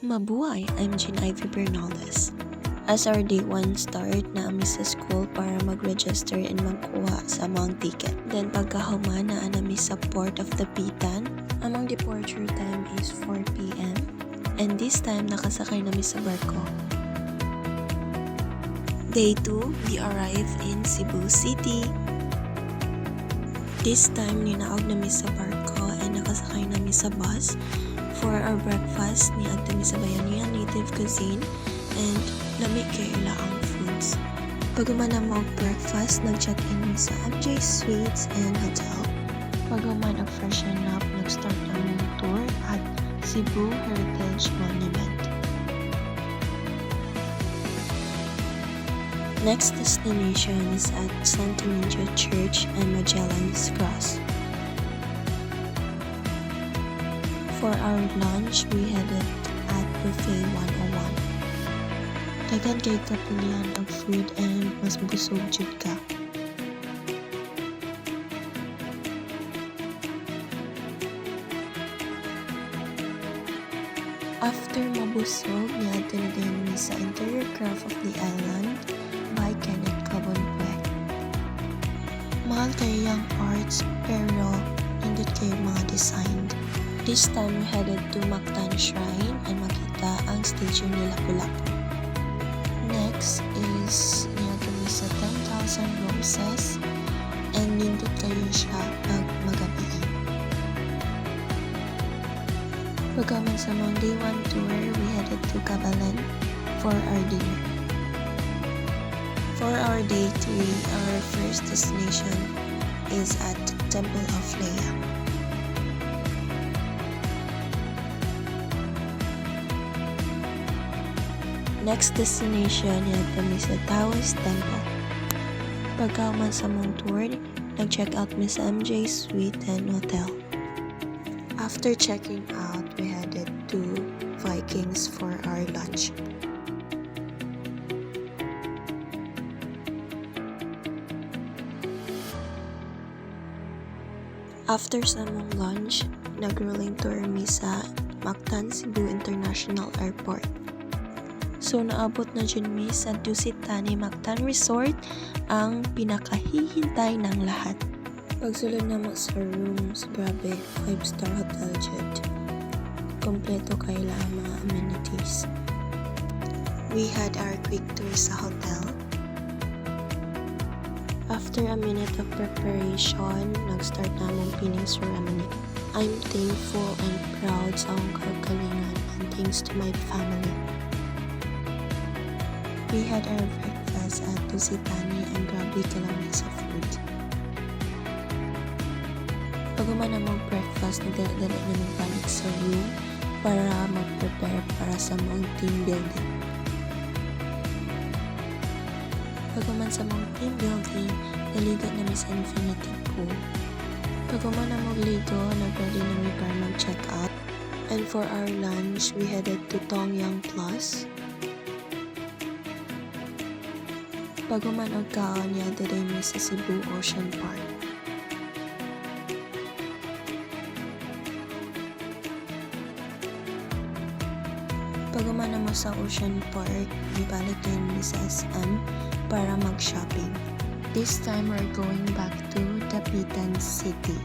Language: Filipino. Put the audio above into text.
Mabuhay! I'm Jean Ivy Bernales. As our day 1 start, naami sa school para mag-register and magkuha sa among ticket. Then pagkahuman na nami sa Port of Dapitan, among departure time is 4 p.m. And this time nakasakay nami sa barko. Day 2, we arrive in Cebu City. This time ninaog nami sa barko and nakasakay nami sa bus. For our breakfast, niadto mi sa Bayanihan Native Cuisine and lamig kay ila ang foods. Paghuman na mo breakfast, nag-check-in mi sa MJ Suites and Hotel. Paghuman ang freshen up, nag-start na mong tour at Cebu Heritage Monument. Next destination is at Santa Niña Church and Magellan's Cross. For our lunch, we headed at Buffet 101. Daghan kay kapilian ang food and mas busog jud ka. After mabusog, niadto na din mi sa Interior Craft of the Island by Kenneth Cabonpue. Mahal kay yung arts pero nindot kay mga designed. This time we headed to Mactan Shrine and makita ang statue ni Lapu-Lapu. Next is niadto mi sa 10,000 Roses and nindot kayo siya pag magabi. Pagkaman sa mga day 1 tour, we headed to Cabalan for our dinner. For our day 3, our first destination is at Temple of Lea. Next destination niadto mi sa Taoist Temple. Pagkaman sa mong tour, nag-check out mi sa MJ Suite and Hotel. After checking out, we headed to Vikings for our lunch. After sa mong lunch, nag-rolling tour mi sa Mactan Cebu International Airport. So naabot na dyan mi sa Dusit Thani Mactan Resort, ang pinakahihintay ng lahat. Pagsulod na mo sa rooms, grabe, 5-star hotel dyan. Kompleto kayo lang mga amenities. We had our quick tour sa hotel. After a minute of preparation, nag-start na mong pinning ceremony. I'm thankful and proud sa akong kagalingan and thanks to my family. We had our breakfast at Tusitani and grabe ka lang sa food. Paghuman na mong breakfast, nagdala na ng panik sa room para mag-prepare para sa mong team building. Paghuman sa mong team building, naligo namin sa infinity pool. Paghuman na mong ligo, nag-ready namin para mag-check out. And for our lunch, we headed to Tongyang Plus. Paghuman og kaon niya today mi sa Cebu Ocean Park. Paghuman na mo sa Ocean Park, ibalik din mi sa SM para mag-shopping. This time we're going back to Dapitan City.